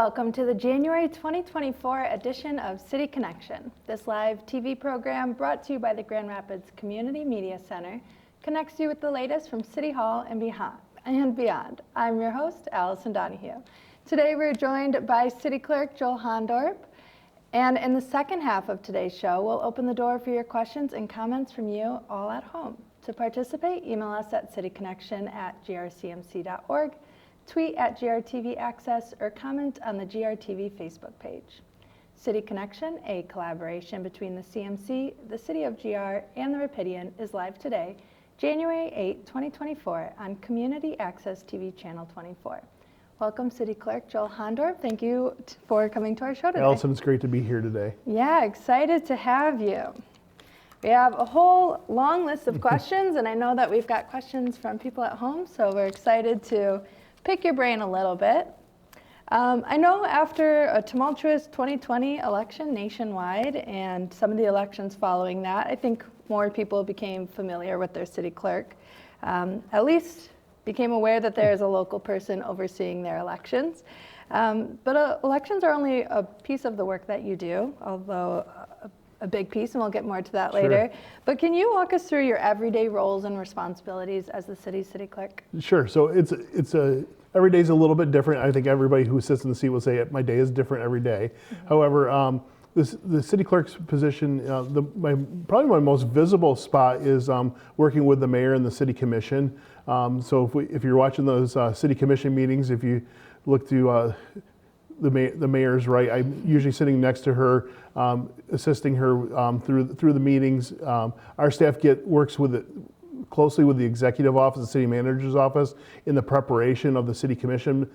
Welcome to the January 2024 edition of City Connection. This live TV program brought to you by the Grand Rapids Community Media Center connects you with the latest from City Hall and beyond. I'm your host, Allison Donahue. Today we're joined by City Clerk Joel Hondorp, and in the second half of today's show, we'll open the door for your questions and comments from you all at home. To participate, email us at cityconnection@grcmc.org, tweet at GRTV Access, or comment on the GRTV Facebook page. City Connection, a collaboration between the CMC, the City of GR, and the Rapidian, is live today, January 8, 2024, on Community Access TV Channel 24. Welcome, City Clerk Joel Hondorp. Thank you for coming to our show today. Allison, it's great to be here today. Yeah, excited to have you. We have a whole long list of questions, and I know that we've got questions from people at home, so we're excited to pick your brain a little bit. I know after a tumultuous 2020 election nationwide and some of the elections following that, I think more people became familiar with their city clerk, at least became aware that there is a local person overseeing their elections. But elections are only a piece of the work that you do, although a big piece, and we'll get more to that later. But can you walk us through your everyday roles and responsibilities as the city clerk? Sure. So every day is a little bit different. I think everybody who sits in the seat will say my day is different every day. Mm-hmm. However, the city clerk's position, probably my most visible spot is working with the mayor and the city commission. So if you're watching those city commission meetings, if you look to the mayor's right, I'm usually sitting next to her, assisting her through the meetings. Our staff works closely with the executive office, the city manager's office, in the preparation of the city commission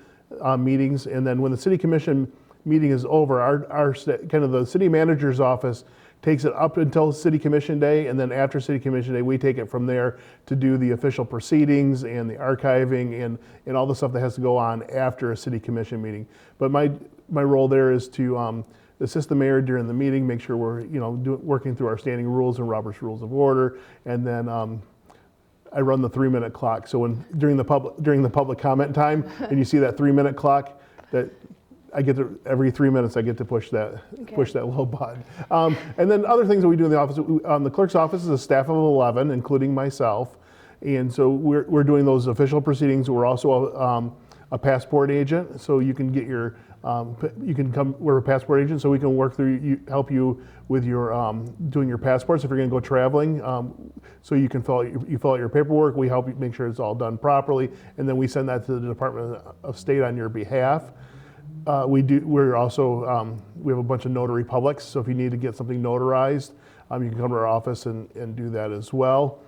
meetings. And then when the city commission meeting is over, the city manager's office takes it up until city commission day, and then after city commission day, we take it from there to do the official proceedings and the archiving and all the stuff that has to go on after a city commission meeting. But my role there is to assist the mayor during the meeting, make sure we're working through our standing rules and Robert's Rules of Order, and then I run the 3-minute clock. So during the public comment time, and you see that 3-minute clock, that I get to, every 3 minutes I get to push that little button. And then other things that we do in the office, the clerk's office is a staff of 11, including myself. And so we're doing those official proceedings. We're also a passport agent, so you can get your, we're a passport agent, so we can work through, help you with your, doing your passports if you're gonna go traveling. So you can fill out your paperwork, we help you make sure it's all done properly, and then we send that to the Department of State on your behalf. We have a bunch of notary publics, so if you need to get something notarized, you can come to our office and do that as well.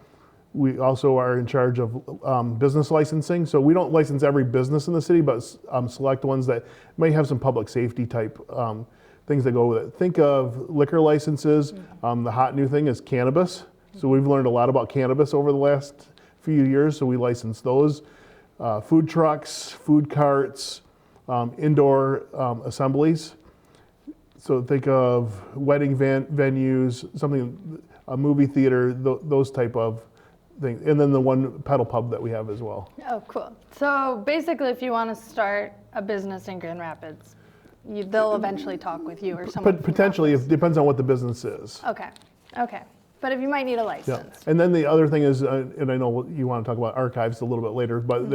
We also are in charge of business licensing, so we don't license every business in the city, but select ones that may have some public safety type things that go with it. Think of liquor licenses. The hot new thing is cannabis, so we've learned a lot about cannabis over the last few years, so we license those. Food trucks, food carts, indoor assemblies. So think of wedding venues, a movie theater, those type of things. And then the one pedal pub that we have as well. Oh, cool. So basically, if you want to start a business in Grand Rapids, they'll eventually talk with you or someone. But potentially, it depends on what the business is. Okay. But if you might need a license. Yeah. And then the other thing is, and I know you want to talk about archives a little bit later, but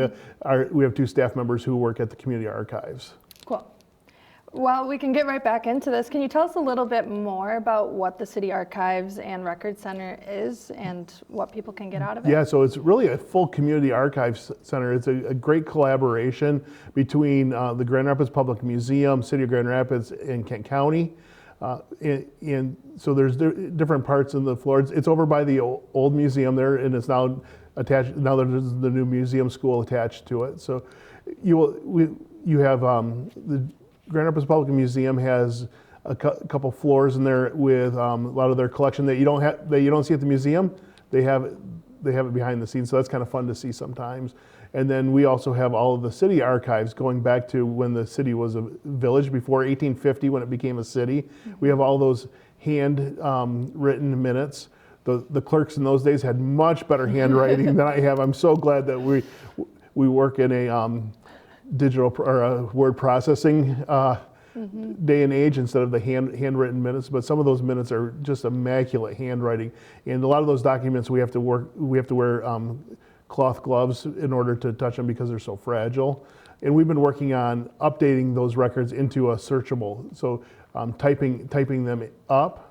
we have 2 staff members who work at the community archives. Cool. Well, we can get right back into this. Can you tell us a little bit more about what the City Archives and Record Center is and what people can get out of it? Yeah, so it's really a full community archives center. It's a great collaboration between the Grand Rapids Public Museum, City of Grand Rapids, and Kent County. And so there's different parts in the floors. It's over by the old museum there, and it's now attached. Now there's the new museum school attached to it. So you have the Grand Rapids Public Museum has a couple floors in there with a lot of their collection that you don't see at the museum. They have it behind the scenes, so that's kind of fun to see sometimes. And then we also have all of the city archives going back to when the city was a village before 1850 when it became a city. Mm-hmm. We have all those hand written minutes. The clerks in those days had much better handwriting than I have. I'm so glad that we work in a word processing day and age instead of the handwritten minutes. But some of those minutes are just immaculate handwriting, and a lot of those documents we have to wear cloth gloves in order to touch them because they're so fragile. And we've been working on updating those records into a searchable, so typing them up.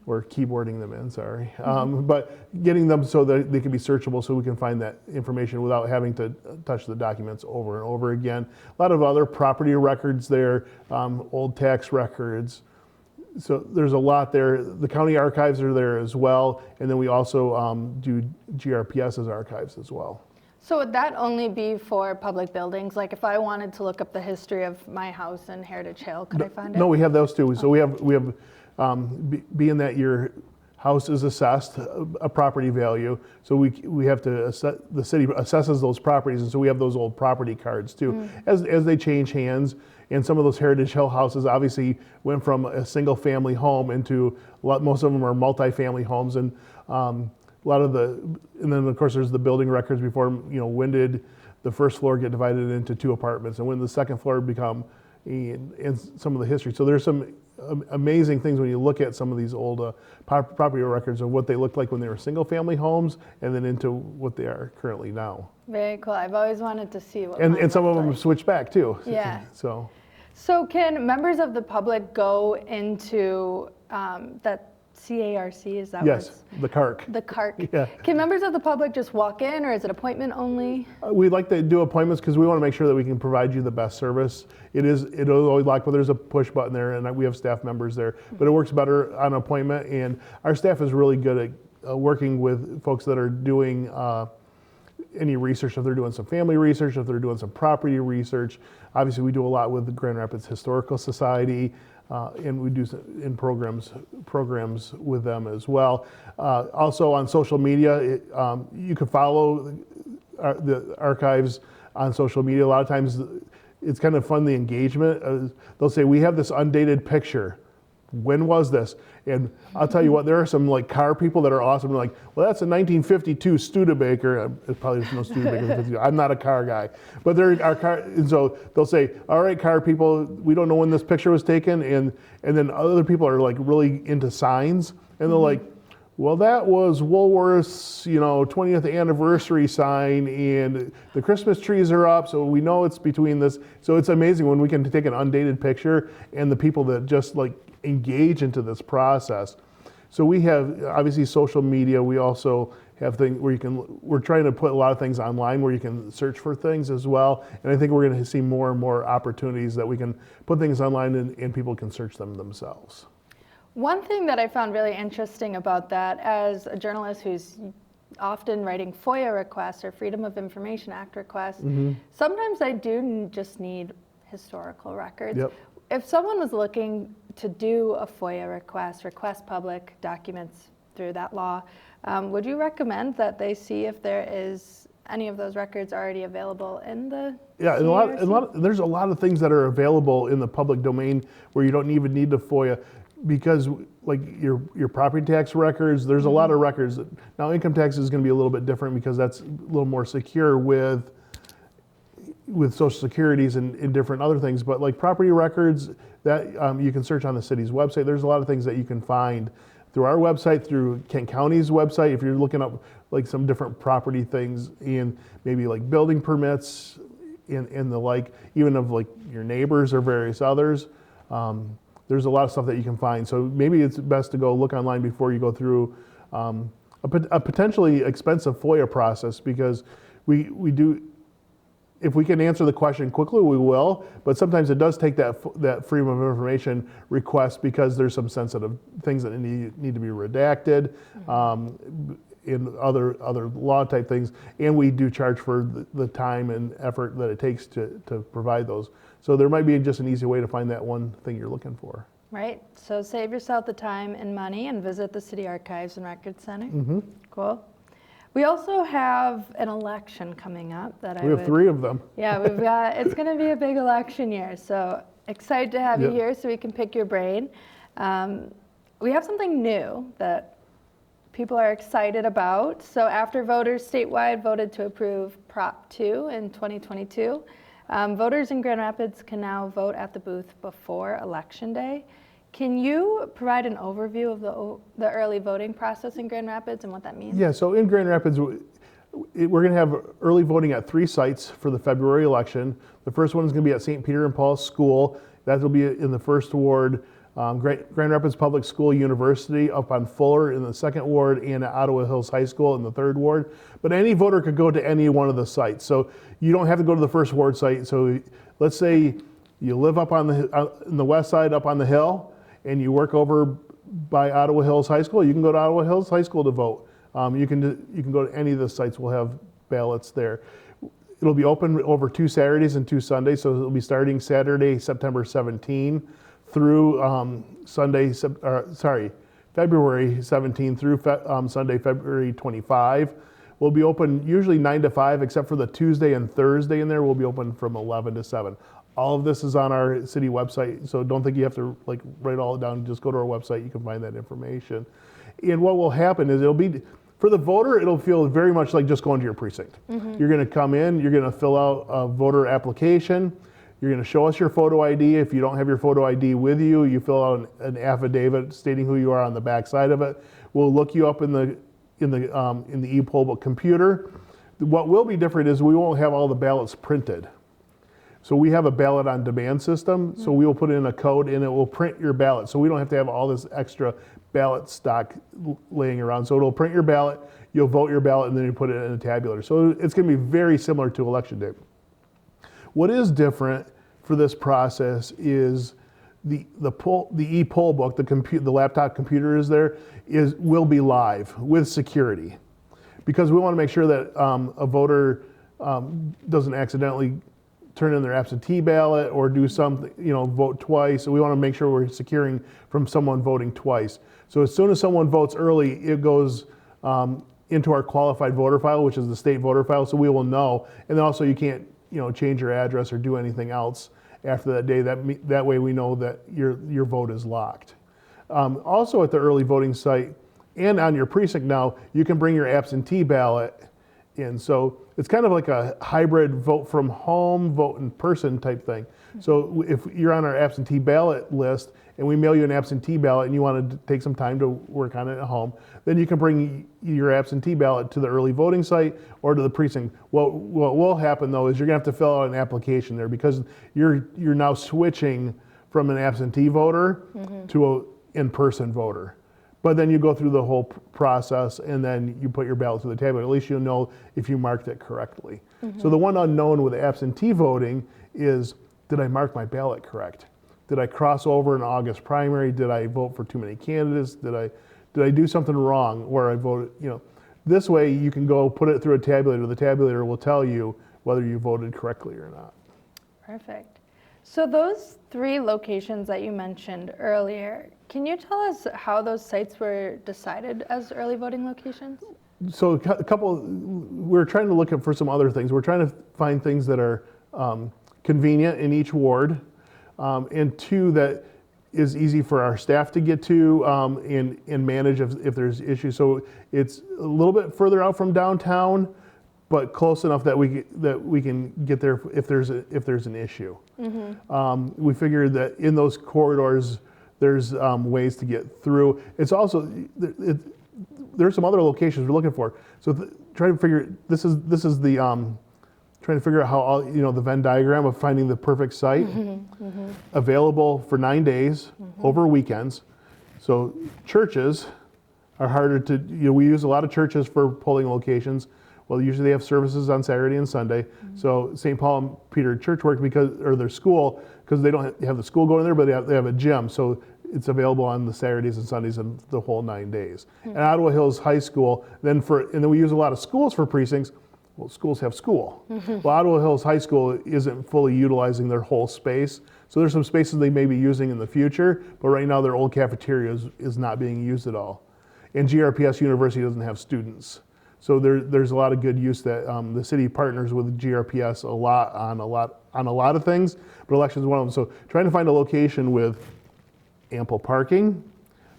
Or keyboarding them in, sorry. But getting them so that they can be searchable so we can find that information without having to touch the documents over and over again. A lot of other property records there, old tax records. So there's a lot there. The county archives are there as well. And then we also do GRPS's archives as well. So would that only be for public buildings? Like if I wanted to look up the history of my house in Heritage Hill, could I find it? No, we have those too. So we have being that your house is assessed a property value, so we have to the city assesses those properties, and so we have those old property cards too. As they change hands, and some of those Heritage Hill houses obviously went from a single family home into most of them are multi-family homes, and a lot of and then of course there's the building records before, when did the first floor get divided into 2 apartments, and when did the second floor become, and some of the history. So there's some amazing things when you look at some of these old property records of what they looked like when they were single family homes and then into what they are currently now. Very cool. I've always wanted to see what and some of them like. switch back too. Yeah. So can members of the public go into that CARC, is that yes, the CARC. The CARC. Yeah. Can members of the public just walk in, or is it appointment only? We like to do appointments because we want to make sure that we can provide you the best service. It always locked, but there's a push button there, and we have staff members there. But it works better on appointment, and our staff is really good at working with folks that are doing any research, if they're doing some family research, if they're doing some property research. Obviously, we do a lot with the Grand Rapids Historical Society. And we do in programs with them as well. Also on social media, you can follow the archives on social media. A lot of times it's kind of fun, the engagement. They'll say, we have this undated picture. When was this? And I'll tell you what, there are some like car people that are awesome. They're like, well, that's a 1952 Studebaker. Probably there's no Studebaker. I'm not a car guy, but there are car. And so they'll say, all right, car people, we don't know when this picture was taken. And then other people are like really into signs, and they're like, well, that was Woolworth's, 20th anniversary sign, and the Christmas trees are up, so we know it's between this. So it's amazing when we can take an undated picture, and the people that just like engage into this process. So we have obviously social media. We also have things where we're trying to put a lot of things online where you can search for things as well. And I think we're going to see more and more opportunities that we can put things online and people can search them themselves. One thing that I found really interesting about that, as a journalist who's often writing FOIA requests or Freedom of Information Act requests, sometimes I do just need historical records. Yep. If someone was looking to do a FOIA request public documents through that law, would you recommend that they see if there is any of those records already available in the Yeah, and there's a lot of things that are available in the public domain where you don't even need the FOIA, because like your property tax records, there's a lot of records. Now income tax is going to be a little bit different because that's a little more secure with Social Securities and different other things, but like property records that you can search on the city's website. There's a lot of things that you can find through our website, through Kent County's website, if you're looking up like some different property things and maybe like building permits and the like, even of like your neighbors or various others. There's a lot of stuff that you can find. So maybe it's best to go look online before you go through a potentially expensive FOIA process, because we do, if we can answer the question quickly, we will, but sometimes it does take that freedom of information request because there's some sensitive things that need to be redacted, in other law type things, and we do charge for the time and effort that it takes to provide those. So there might be just an easy way to find that one thing you're looking for. Right, so save yourself the time and money and visit the City Archives and Records Center. Cool. We also have an election coming up We have 3 of them. Yeah, it's going to be a big election year, so excited to have you here so we can pick your brain. We have something new that people are excited about. So after voters statewide voted to approve Prop 2 in 2022, Voters in Grand Rapids can now vote at the booth before Election Day. Can you provide an overview of the early voting process in Grand Rapids and what that means? Yeah, so in Grand Rapids, we're going to have early voting at 3 sites for the February election. The first one is going to be at St. Peter and Paul School. That will be in the first ward. Grand Rapids Public School University up on Fuller in the second ward, and at Ottawa Hills High School in the third ward. But any voter could go to any one of the sites. So you don't have to go to the first ward site. So let's say you live up on the west side up on the hill, and you work over by Ottawa Hills High School. You can go to Ottawa Hills High School to vote. You can go to any of the sites. We'll have ballots there. It'll be open over 2 Saturdays and 2 Sundays. So it'll be starting Saturday, September 17 through February 17 through Sunday, February 25. We'll be open usually 9 to 5, except for the Tuesday and Thursday in there. We'll be open from 11 to 7. All of this is on our city website, so don't think you have to write all it down. Just go to our website, you can find that information. And what will happen is for the voter, it'll feel very much like just going to your precinct. You're gonna come in, you're gonna fill out a voter application, you're gonna show us your photo ID. If you don't have your photo ID with you, you fill out an affidavit stating who you are on the back side of it. We'll look you up in the e-poll book computer. What will be different is we won't have all the ballots printed. So we have a ballot on demand system, so we will put in a code and it will print your ballot. So we don't have to have all this extra ballot stock laying around. So it'll print your ballot, you'll vote your ballot, and then you put it in a tabular. So it's gonna be very similar to Election Day. What is different for this process is the e-poll book, the laptop computer will be live with security. Because we wanna make sure that a voter doesn't accidentally turn in their absentee ballot or do something, vote twice. So we want to make sure we're securing from someone voting twice. So as soon as someone votes early, it goes into our qualified voter file, which is the state voter file, so we will know. And then also you can't, change your address or do anything else after that day. That way we know that your vote is locked. Also at the early voting site and on your precinct now, you can bring your absentee ballot in. So it's kind of like a hybrid vote from home, vote in person type thing. So if you're on our absentee ballot list and we mail you an absentee ballot and you want to take some time to work on it at home, then you can bring your absentee ballot to the early voting site or to the precinct. What will happen though is you're gonna have to fill out an application there because you're now switching from an absentee voter to an in-person voter. But then you go through the whole process and then you put your ballot to the table. At least you'll know if you marked it correctly. So the one unknown with absentee voting is, did I mark my ballot correct? Did I cross over an August primary? Did I vote for too many candidates? Did I do something wrong where I voted? This way you can go put it through a tabulator. The tabulator will tell you whether you voted correctly or not. Perfect. So those 3 locations that you mentioned earlier, can you tell us how those sites were decided as early voting locations? So we're trying to look for some other things. We're trying to find things that are convenient in each ward, and 2, that is easy for our staff to get to and manage if there's issues. So it's a little bit further out from downtown, but close enough that we can get there if there's an issue. We figured that in those corridors, there's ways to get through. It's also there's some other locations we're looking for. So trying to figure this is the trying to figure out how all the Venn diagram of finding the perfect site. Available for 9 days over weekends. So churches are harder to we use a lot of churches for polling locations. Well, usually they have services on Saturday and Sunday. So St. Paul and Peter Church work or their school, because they don't have the school going there, but they have a gym. So it's available on the Saturdays and Sundays and the whole 9 days. And Ottawa Hills High School, and then we use a lot of schools for precincts. Well, schools have school. Well, Ottawa Hills High School isn't fully utilizing their whole space. So there's some spaces they may be using in the future, but right now their old cafeteria is not being used at all. And GRPS University doesn't have students. So there's a lot of good use that the city partners with GRPS a lot on a lot of things, but elections is one of them. So trying to find a location with ample parking,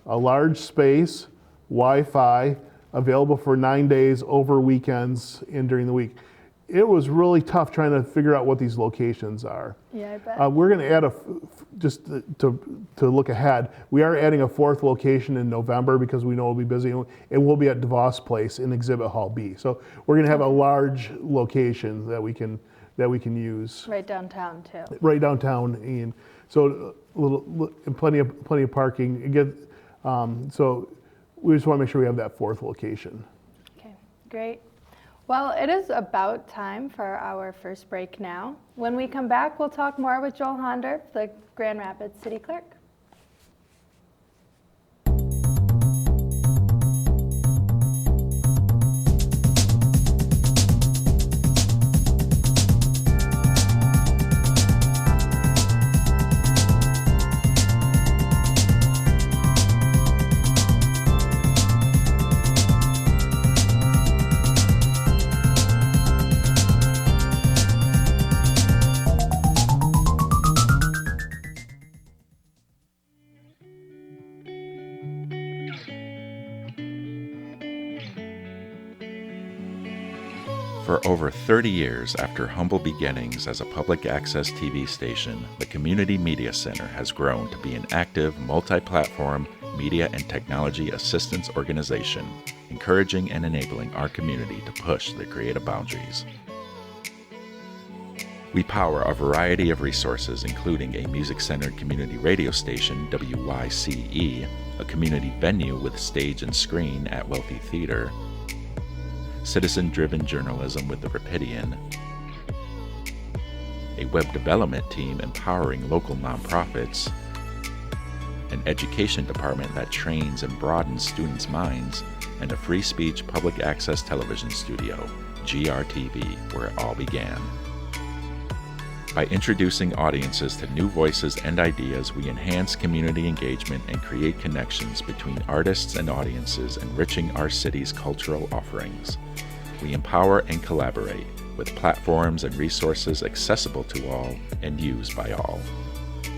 a large space, Wi-Fi, available for 9 days over weekends and during the week. it was really tough trying to figure out what these locations are. Yeah, I bet. We're going to add just to look ahead, we are adding a 4th location in November because we know we'll be busy, and we'll be at DeVos Place in Exhibit Hall B. So we're going to have a large location that we can use. Right downtown too. Right downtown, and so and plenty of parking. Again, so we just want to make sure we have that 4th location. Okay, great. Well, it is about time for our first break now. When we come back, we'll talk more with Joel Hondorp, the Grand Rapids City Clerk. For over 30 years after humble beginnings as a public access TV station, the Community Media Center has grown to be an active, multi-platform media and technology assistance organization, encouraging and enabling our community to push their creative boundaries. We power a variety of resources, including a music-centered community radio station, WYCE, a community venue with stage and screen at Wealthy Theater, citizen-driven journalism with the Rapidian, a web development team empowering local nonprofits, an education department that trains and broadens students' minds, and a free speech public access television studio, GRTV, where it all began. By introducing audiences to new voices and ideas, we enhance community engagement and create connections between artists and audiences, enriching our city's cultural offerings. We empower and collaborate with platforms and resources accessible to all and used by all.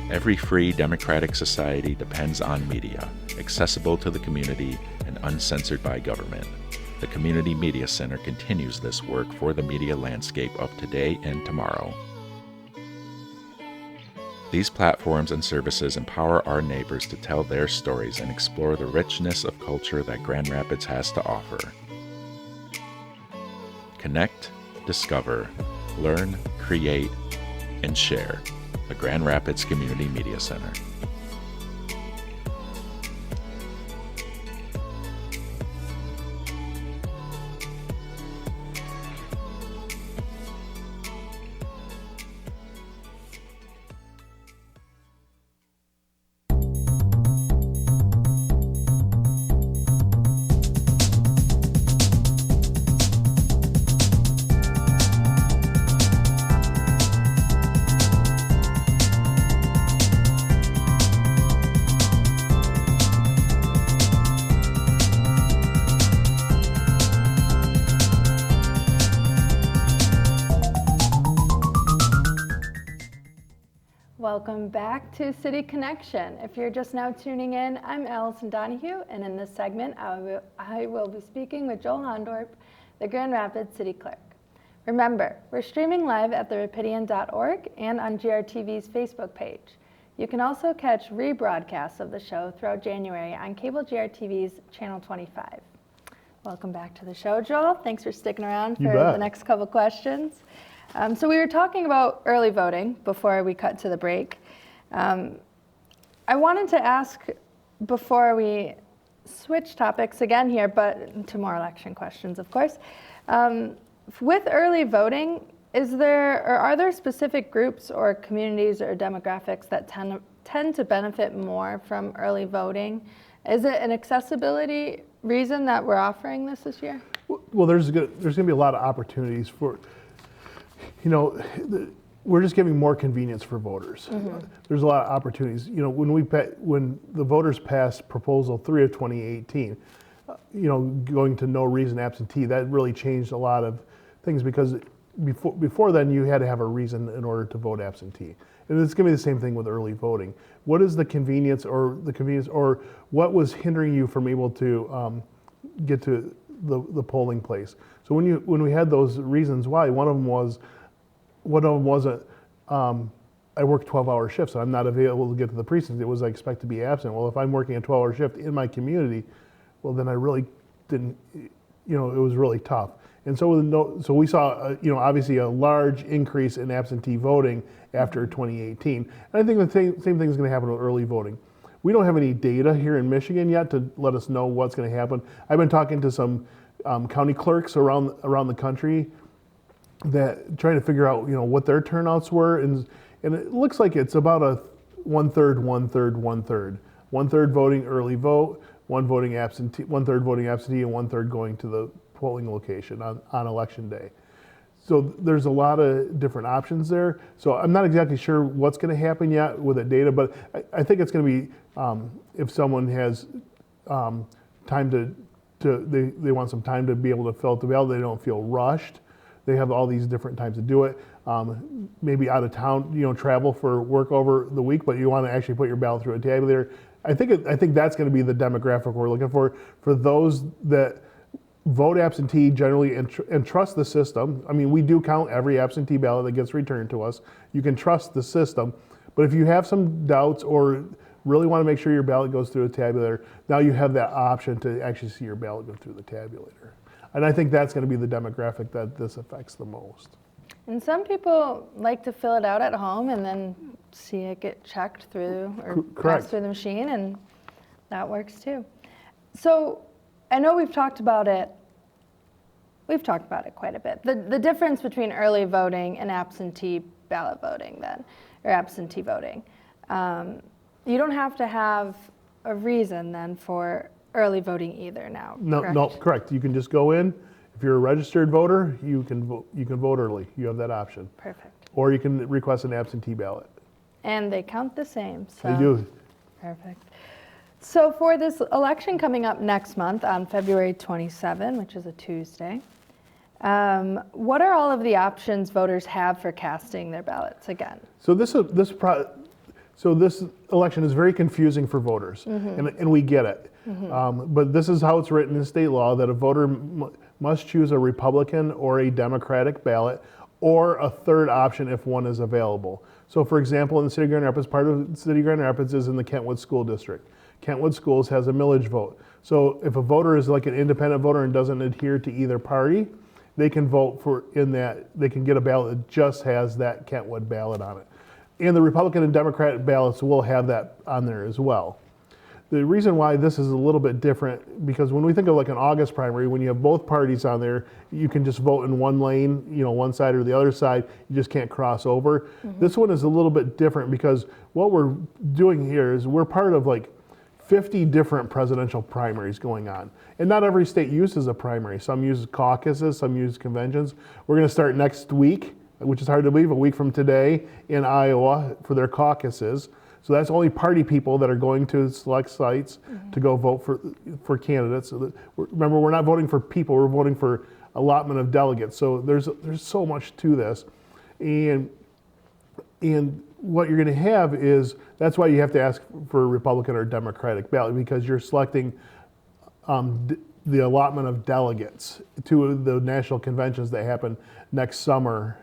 Every free democratic society depends on media, accessible to the community and uncensored by government. The Community Media Center continues this work for the media landscape of today and tomorrow. These platforms and services empower our neighbors to tell their stories and explore the richness of culture that Grand Rapids has to offer. Connect, discover, learn, create, and share. The Grand Rapids Community Media Center. Welcome back to City Connection. If you're just now tuning in, I'm Allison Donahue, and in this segment, I will be speaking with Joel Hondorp, the Grand Rapids City Clerk. Remember, we're streaming live at therapidian.org and on GRTV's Facebook page. You can also catch rebroadcasts of the show throughout January on cable GRTV's Channel 25. Welcome back to the show, Joel. Thanks for sticking around for the next couple questions. So we were talking about early voting before we cut to the break. I wanted to ask, before we switch topics again here, but to more election questions, of course. With early voting, are there specific groups or communities or demographics that tend to benefit more from early voting? Is it an accessibility reason that we're offering this year? Well, there's going to be a lot of opportunities for, we're just giving more convenience for voters. Mm-hmm. There's a lot of opportunities. When the voters passed Proposal 3 of 2018, going to no reason absentee, that really changed a lot of things, because before then you had to have a reason in order to vote absentee. And it's going to be the same thing with early voting. What is the convenience, or what was hindering you from able to get to the polling place. So when we had those reasons why, one of them wasn't, I work 12-hour shifts, so I'm not available to get to the precinct. It was I expect to be absent. Well, if I'm working a 12-hour shift in my community, well, then I really didn't, it was really tough. And so we saw, obviously a large increase in absentee voting after 2018. And I think the same thing is going to happen with early voting. We don't have any data here in Michigan yet to let us know what's going to happen. I've been talking to some county clerks around the country that trying to figure out, what their turnouts were, and it looks like it's about a 1/3, 1/3, 1/3. 1/3 voting early vote, 1/3 voting absentee, and 1/3 going to the polling location on election day. So there's a lot of different options there. So I'm not exactly sure what's going to happen yet with the data, but I think it's going to be if someone has time they want some time to be able to fill out the ballot, they don't feel rushed. They have all these different times to do it. Maybe out of town, travel for work over the week, but you want to actually put your ballot through a tabulator. I think that's going to be the demographic we're looking for those that vote absentee generally and trust the system. I mean, we do count every absentee ballot that gets returned to us. You can trust the system, but if you have some doubts or really want to make sure your ballot goes through a tabulator, now you have that option to actually see your ballot go through the tabulator. And I think that's going to be the demographic that this affects the most. And some people like to fill it out at home and then see it get checked through or Correct. passed through the machine, and that works too. So I know we've talked about it quite a bit. The difference between early voting and absentee ballot voting then, or absentee voting. You don't have to have a reason then for early voting either now, correct? No, correct. You can just go in. If you're a registered voter, you can vote early. You have that option. Perfect. Or you can request an absentee ballot. And they count the same. So. They do. Perfect. So for this election coming up next month on February 27, which is a Tuesday, what are all of the options voters have for casting their ballots again? So this election is very confusing for voters, and we get it. But this is how it's written in state law, that a voter must choose a Republican or a Democratic ballot, or a third option if one is available. So for example, in the city of Grand Rapids, part of the city of Grand Rapids is in the Kentwood School District. Kentwood Schools has a millage vote. So if a voter is like an independent voter and doesn't adhere to either party, they can vote they can get a ballot that just has that Kentwood ballot on it. And the Republican and Democratic ballots will have that on there as well. The reason why this is a little bit different, because when we think of like an August primary, when you have both parties on there, you can just vote in one lane, one side or the other side, you just can't cross over. This one is a little bit different because what we're doing here is we're part of like 50 different presidential primaries going on. And not every state uses a primary. Some use caucuses, some use conventions. We're gonna start next week, which is hard to believe, a week from today in Iowa for their caucuses. So that's only party people that are going to select sites to go vote for candidates. So remember, we're not voting for people, we're voting for allotment of delegates. So there's so much to this. And what you're gonna have is, that's why you have to ask for a Republican or Democratic ballot, because you're selecting the allotment of delegates to the national conventions that happen next summer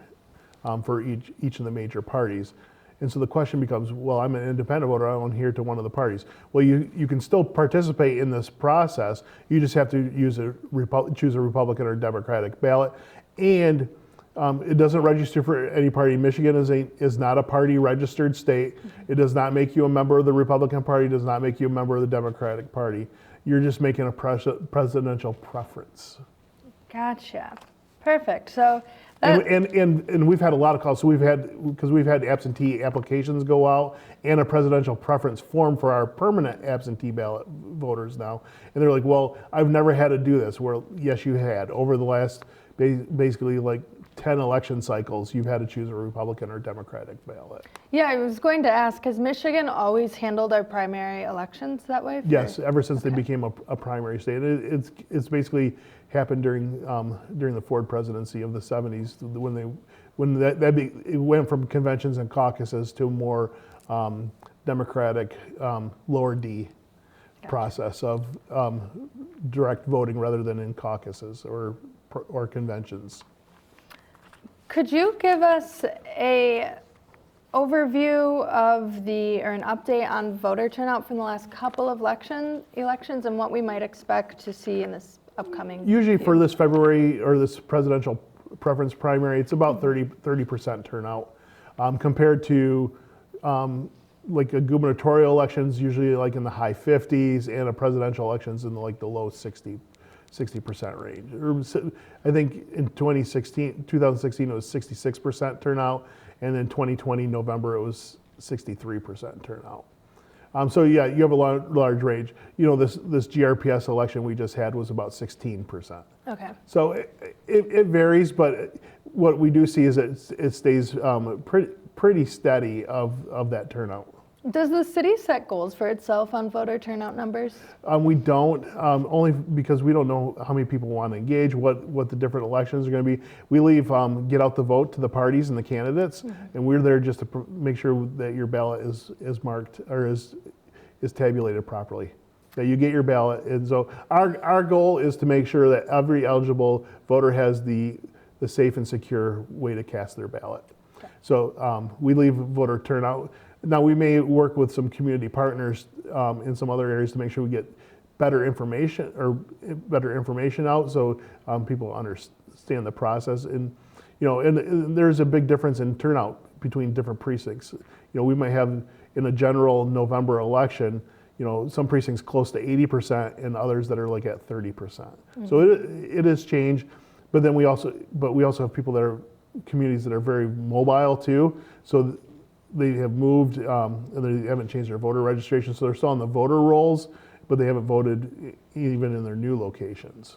for each of the major parties. And so the question becomes, well, I'm an independent voter, I don't adhere to one of the parties. Well, you can still participate in this process. You just have to choose a Republican or Democratic ballot. And it doesn't register for any party. Michigan is not a party registered state. It does not make you a member of the Republican Party, it does not make you a member of the Democratic Party. You're just making a presidential preference. Gotcha. Perfect. So and we've had a lot of calls. So we've had absentee applications go out and a presidential preference form for our permanent absentee ballot voters now. And they're like, well, I've never had to do this. Well, yes, you had. Over the last basically like 10 election cycles, you've had to choose a Republican or Democratic ballot. Yeah, I was going to ask, has Michigan always handled our primary elections that way? Yes, ever since they became a primary state. It's basically happened during the Ford presidency of the 70s when it went from conventions and caucuses to more Democratic lower D process of direct voting rather than in caucuses or conventions. Could you give us a overview of or an update on voter turnout from the last couple of elections and what we might expect to see in this upcoming Usually year? for this February or this presidential preference primary, it's about 30% turnout compared to like a gubernatorial elections, usually like in the high 50s, and a presidential elections in like the low 60% range. I think in 2016 it was 66% turnout, and in 2020 November it was 63% turnout. So yeah, you have a large range. You know, this GRPS election we just had was about 16%. Okay. So it varies, but what we do see is that it stays pretty steady of that turnout. Does the city set goals for itself on voter turnout numbers? We don't, only because we don't know how many people want to engage, what the different elections are going to be. We leave get out the vote to the parties and the candidates, and we're there just to make sure that your ballot is marked or is tabulated properly, that you get your ballot. And so our goal is to make sure that every eligible voter has the safe and secure way to cast their ballot. Okay. So we leave voter turnout. Now, we may work with some community partners in some other areas to make sure we get better information out, so people understand the process. And and there's a big difference in turnout between different precincts. We might have in a general November election, some precincts close to 80% and others that are like at 30%. Mm-hmm. So it has changed, but then we also have people that are communities that are very mobile too. So they have moved and they haven't changed their voter registration, so they're still on the voter rolls, but they haven't voted even in their new locations.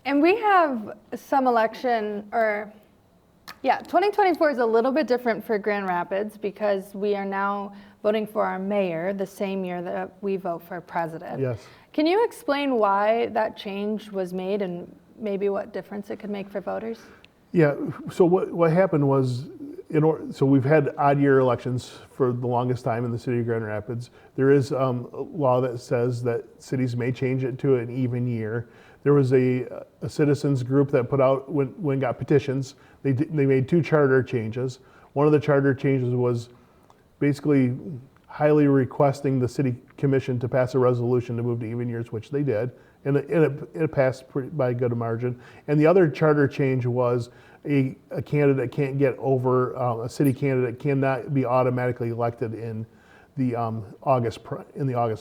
And we have some 2024 is a little bit different for Grand Rapids because we are now voting for our mayor the same year that we vote for president. Yes. Can you explain why that change was made and maybe what difference it could make for voters? Yeah, so what happened was, so we've had odd year elections for the longest time in the city of Grand Rapids. There is a law that says that cities may change it to an even year. There was a citizens group that put out, when got petitions, they made 2 charter changes. One of the charter changes was basically highly requesting the city commission to pass a resolution to move to even years, which they did, and it passed by a good margin. And the other charter change was a candidate can't get over, a city candidate cannot be automatically elected in the August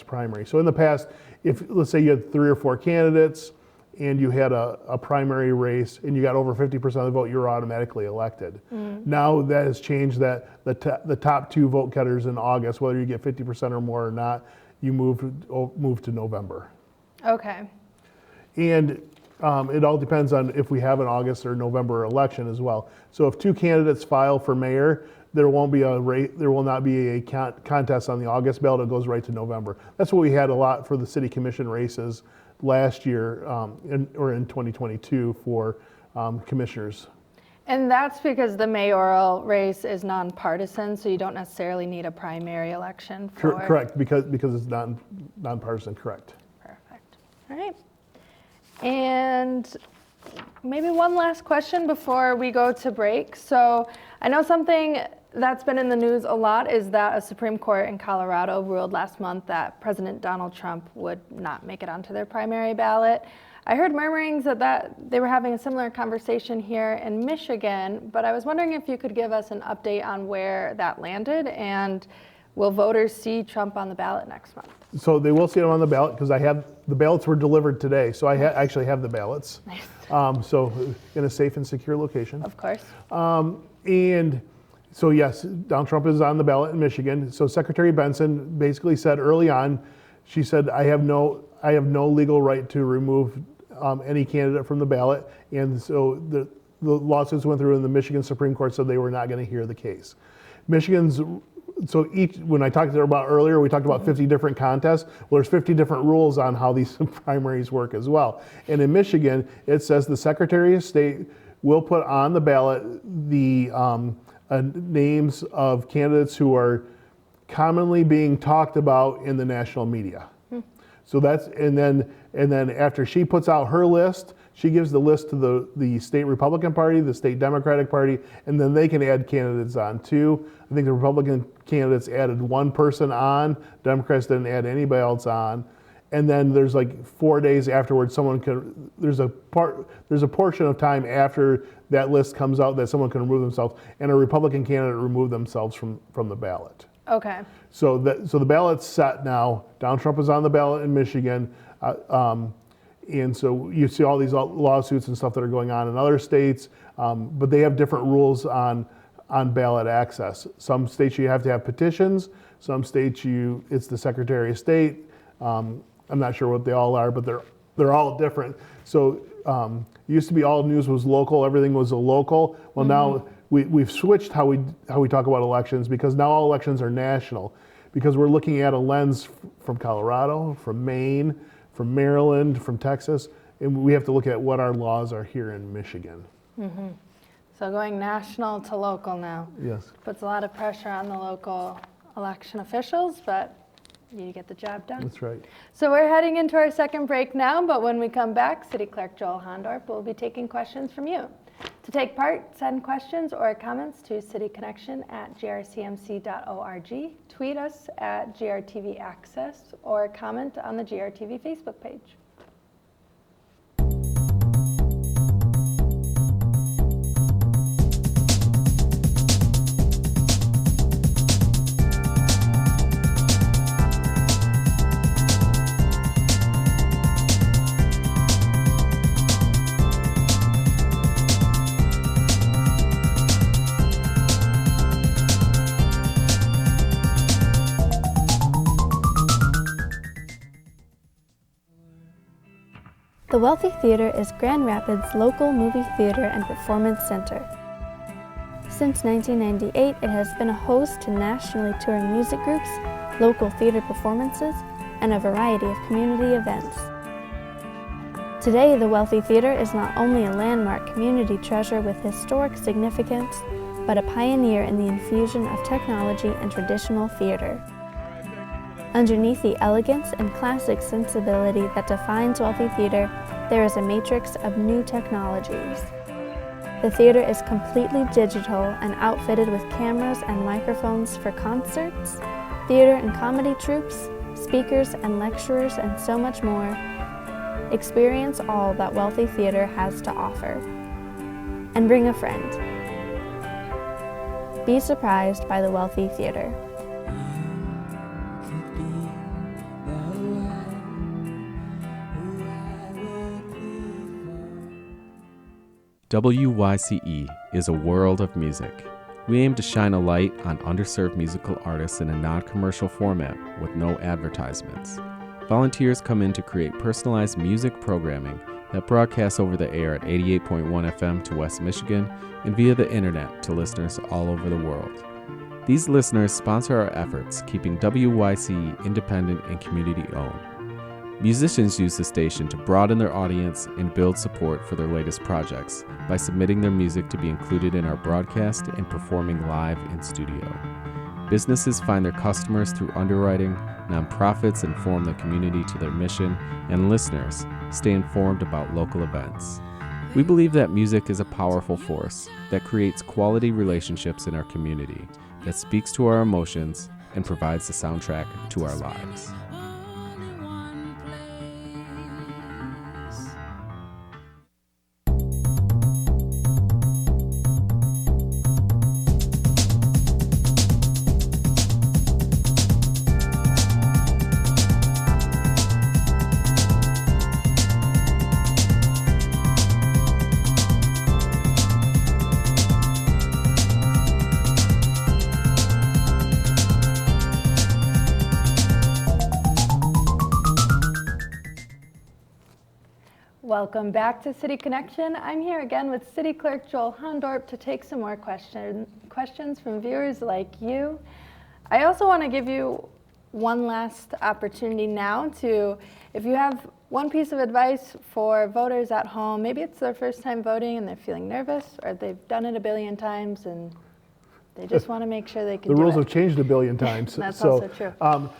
primary. So in the past, if let's say you had 3 or 4 candidates and you had a primary race and you got over 50% of the vote, you were automatically elected. Now that has changed, that the top 2 vote getters in August, whether you get 50% or more or not, you move to November. Okay. And it all depends on if we have an August or November election as well. So if 2 candidates file for mayor, there will not be a contest on the August ballot. It goes right to November. That's what we had a lot for the city commission races last year, in 2022 for commissioners. And that's because the mayoral race is nonpartisan, so you don't necessarily need a primary election for. Correct, because it's nonpartisan. Correct. Perfect. All right. And maybe one last question before we go to break. So I know something that's been in the news a lot is that a Supreme Court in Colorado ruled last month that President Donald Trump would not make it onto their primary ballot. I heard murmurings that they were having a similar conversation here in Michigan, but I was wondering if you could give us an update on where that landed, and will voters see Trump on the ballot next month? So they will see him on the ballot because the ballots were delivered today. So I actually have the ballots. Nice. So in a safe and secure location. Of course. And so yes, Donald Trump is on the ballot in Michigan. So Secretary Benson basically said early on, she said, I have no legal right to remove any candidate from the ballot. And so the lawsuits went through and the Michigan Supreme Court said they were not going to hear the case. When I talked about earlier, we talked about 50 different contests. Well, there's 50 different rules on how these primaries work as well. And in Michigan, it says the Secretary of State will put on the ballot the names of candidates who are commonly being talked about in the national media. So and then after she puts out her list, she gives the list to the state Republican Party, the state Democratic Party, and then they can add candidates on too. I think the Republican candidates added one person on, Democrats didn't add anybody else on. And then there's like 4 days afterwards, there's a portion of time after that list comes out that someone can remove themselves, and a Republican candidate remove themselves from the ballot. Okay. So the ballot's set now. Donald Trump is on the ballot in Michigan. And so you see all these lawsuits and stuff that are going on in other states, but they have different rules on ballot access. Some states you have to have petitions. Some states it's the Secretary of State. I'm not sure what they all are, but they're all different. So it used to be all news was local, everything was a local. Well, now we've switched how we talk about elections, because now all elections are national, because we're looking at a lens from Colorado, from Maine, from Maryland, from Texas, and we have to look at what our laws are here in Michigan. So going national to local now. Yes. Puts a lot of pressure on the local election officials, but you get the job done. That's right. So we're heading into our second break now, but when we come back, City Clerk Joel Hondorp will be taking questions from you. To take part, send questions or comments to cityconnection@grcmc.org, tweet us at GRTV Access, or comment on the GRTV Facebook page. The Wealthy Theater is Grand Rapids' local movie theater and performance center. Since 1998, it has been a host to nationally touring music groups, local theater performances, and a variety of community events. Today, the Wealthy Theater is not only a landmark community treasure with historic significance, but a pioneer in the infusion of technology and traditional theater. Underneath the elegance and classic sensibility that defines Wealthy Theater, there is a matrix of new technologies. The theater is completely digital and outfitted with cameras and microphones for concerts, theater and comedy troupes, speakers and lecturers, and so much more. Experience all that Wealthy Theater has to offer. And bring a friend. Be surprised by the Wealthy Theater. WYCE is a world of music. We aim to shine a light on underserved musical artists in a non-commercial format with no advertisements. Volunteers come in to create personalized music programming that broadcasts over the air at 88.1 FM to West Michigan and via the internet to listeners all over the world. These listeners sponsor our efforts, keeping WYCE independent and community-owned. Musicians use the station to broaden their audience and build support for their latest projects by submitting their music to be included in our broadcast and performing live in studio. Businesses find their customers through underwriting, nonprofits inform the community to their mission, and listeners stay informed about local events. We believe that music is a powerful force that creates quality relationships in our community, that speaks to our emotions, and provides the soundtrack to our lives. Welcome back to City Connection. I'm here again with City Clerk Joel Hondorp to take some more questions from viewers like you. I also want to give you one last opportunity now to, if you have one piece of advice for voters at home, maybe it's their first time voting and they're feeling nervous, or they've done it a billion times and They just want to make sure they can The do rules it. have changed a billion times. That's So, also true.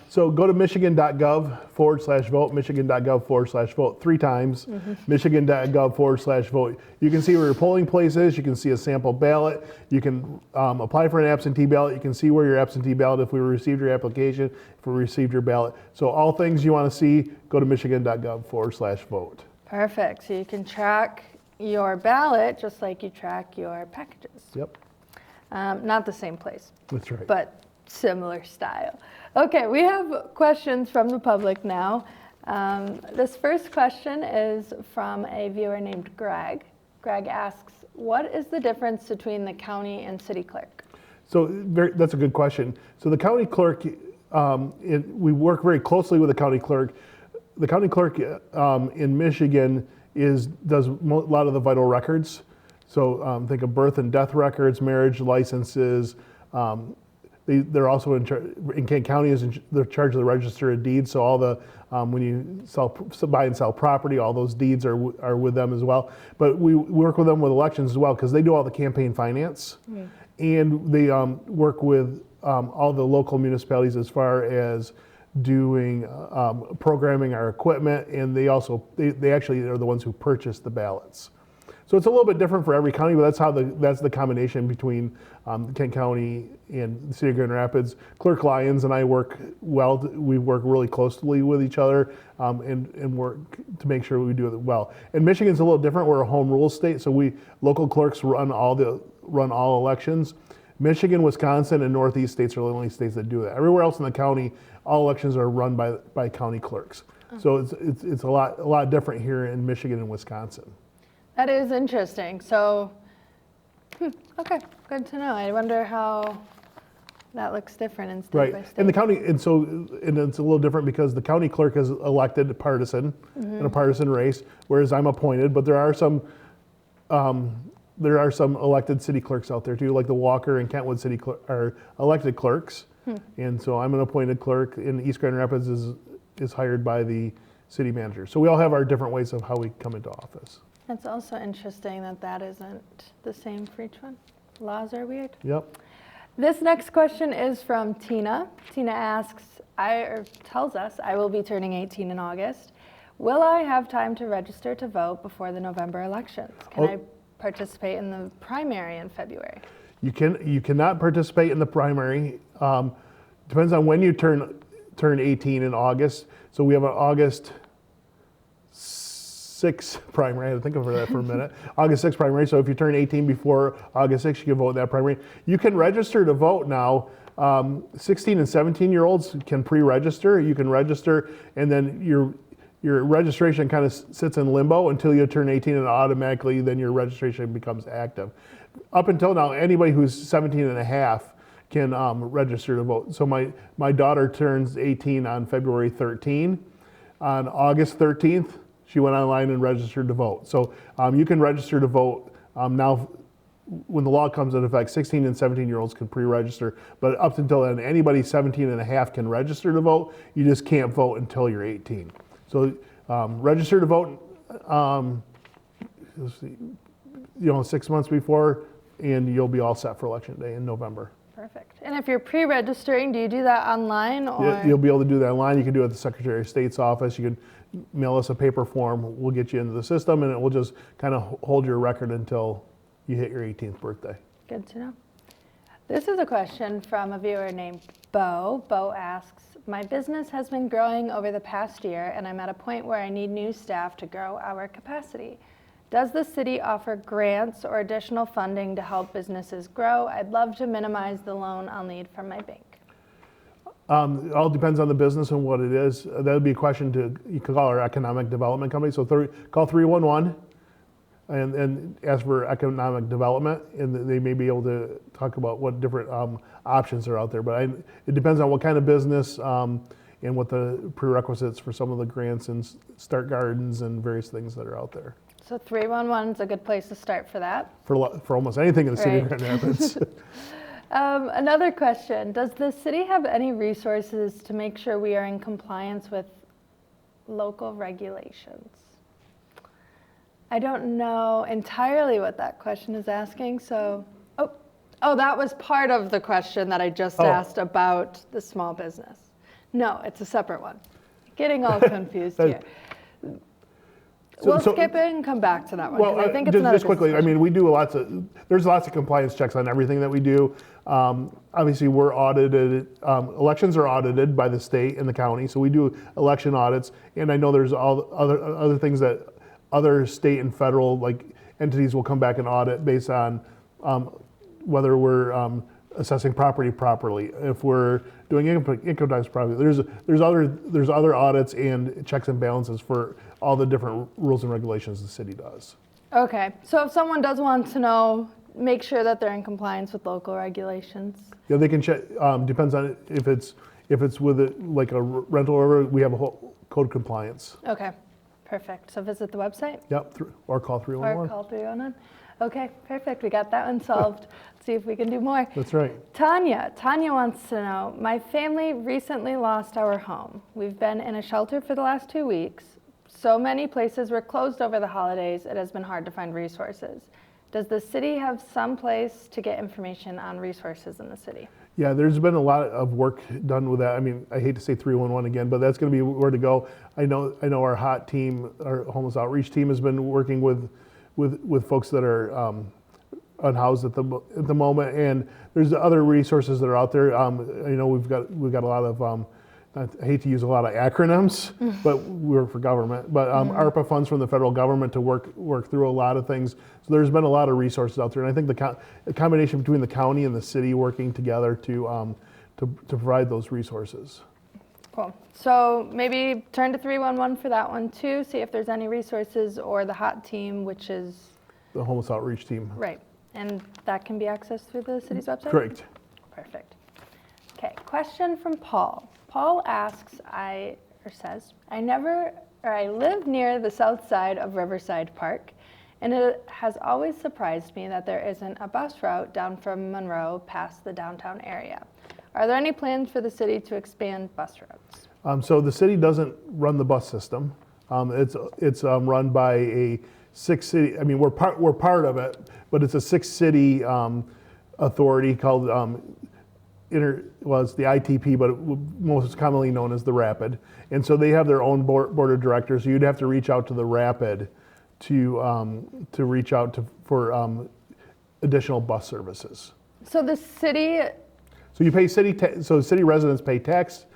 So go to michigan.gov/vote, michigan.gov/vote 3 times, michigan.gov/vote. You can see where your polling place is. You can see a sample ballot. You can apply for an absentee ballot. You can see where your absentee ballot, if we received your application, if we received your ballot. So all things you want to see, go to michigan.gov/vote. Perfect. So you can track your ballot just like you track your packages. Yep, Not the same place, that's right. but similar style. Okay, we have questions from the public now. This first question is from a viewer named Greg. Greg asks, what is the difference between the county and city clerk? So that's a good question. So the county clerk, we work very closely with the county clerk. The county clerk in Michigan does a lot of the vital records. So think of birth and death records, marriage licenses. They're also in Kent County they're in charge of the register of deeds. So all the when you buy and sell property, all those deeds are with them as well. But we work with them with elections as well because they do all the campaign finance, and they work with all the local municipalities as far as doing programming our equipment, and they actually are the ones who purchase the ballots. So it's a little bit different for every county, but that's the combination between Kent County and the city of Grand Rapids. Clerk Lyons and I work well. We work really closely with each other and work to make sure we do it well. And Michigan's a little different. We're a home rule state, so local clerks run all elections. Michigan, Wisconsin, and Northeast states are the only states that do that. Everywhere else in the county, all elections are run by county clerks. So it's a lot different here in Michigan and Wisconsin. That is interesting. So, okay, good to know. I wonder how that looks different in state by state. And the county, and it's a little different because the county clerk is elected partisan in a partisan race, whereas I'm appointed. But there are some elected city clerks out there too, like the Walker and Kentwood city are elected clerks, and so I'm an appointed clerk. And East Grand Rapids is hired by the city manager. So we all have our different ways of how we come into office. That's also interesting that isn't the same for each one. Laws are weird. Yep. This next question is from Tina. Tina asks, tells us, I will be turning 18 in August. Will I have time to register to vote before the November elections? Can I participate in the primary in February? You cannot participate in the primary. Depends on when you turn 18 in August. So we have an August 6th primary. I had to think of that for a minute. August 6th primary. So if you turn 18 before August 6th, you can vote in that primary. You can register to vote now. 16 and 17-year-olds can pre-register. You can register, and then your registration kind of sits in limbo until you turn 18, and automatically then your registration becomes active. Up until now, anybody who's 17 and a half can register to vote. So my daughter turns 18 on February 13. On August 13th, she went online and registered to vote. So you can register to vote now. When the law comes into effect, 16 and 17-year-olds can pre-register, but up until then, anybody 17 and a half can register to vote. You just can't vote until you're 18. So register to vote, 6 months before, and you'll be all set for election day in November. Perfect. And if you're pre-registering, do you do that online or? Yeah, you'll be able to do that online. You can do it at the Secretary of State's office. You can mail us a paper form. We'll get you into the system, and it will just kind of hold your record until you hit your 18th birthday. Good to know. This is a question from a viewer named Bo. Bo asks, my business has been growing over the past year, and I'm at a point where I need new staff to grow our capacity. Does the city offer grants or additional funding to help businesses grow? I'd love to minimize the loan I'll need from my bank. It all depends on the business and what it is. That would be a question you could call our economic development company. So call 311 and ask for economic development, and they may be able to talk about what different options are out there. But it depends on what kind of business and what the prerequisites for some of the grants and start gardens and various things that are out there. So 311 is a good place to start for that. For almost anything in the city of Right. Grand Rapids. Another question, does the city have any resources to make sure we are in compliance with local regulations? I don't know entirely what that question is asking, so, Oh, that was part of the question that I just asked about the small business. No, it's a separate one. Getting all confused here. We'll skip it and come back to that one, Well, 'cause I think it's another just quickly, I mean, we do there's lots of compliance checks on everything that we do. Obviously, we're audited, elections are audited by the state and the county, so we do election audits. And I know there's all other things that other state and federal like entities will come back and audit based on whether we're assessing property properly, if we're doing income tax properly. There's other audits and checks and balances for all the different rules and regulations the city does. Okay, so if someone does want to know, make sure that they're in compliance with local regulations. Yeah, they can check. Depends on if it's with like a rental order. We have a whole code compliance. Okay, perfect. So visit the website Yep, or call 311. or call 309. Okay, perfect. We got that one solved. Let's see if we can do more. That's right. Tanya wants to know, my family recently lost our home. We've been in a shelter for the last 2 weeks. So many places were closed over the holidays, it has been hard to find resources. Does the city have some place to get information on resources in the city? Yeah, there's been a lot of work done with that. I mean, I hate to say 311 again, but that's going to be where to go. I know our HOT team, our homeless outreach team, has been working with folks that are unhoused at the moment, and there's other resources that are out there. We've got a lot of I hate to use a lot of acronyms, but we work for government. But ARPA funds from the federal government to work through a lot of things. So there's been a lot of resources out there, and I think the combination between the county and the city working together to provide those resources. Cool. So maybe turn to 311 for that one too. See if there's any resources, or the HOT team, which is the homeless outreach team. Right, and that can be accessed through the city's website. Correct. Perfect. Okay. Question from Paul. Paul asks, says, I live near the south side of Riverside Park, and it has always surprised me that there isn't a bus route down from Monroe past the downtown area. Are there any plans for the city to expand bus routes? So the city doesn't run the bus system. It's run by a 6-city. I mean, we're part of it, but it's a 6-city authority called. It's the ITP, but most commonly known as the Rapid. And so they have their own board of directors. So you'd have to reach out to the Rapid to reach out for additional bus services. So the city. So you pay so city residents pay tax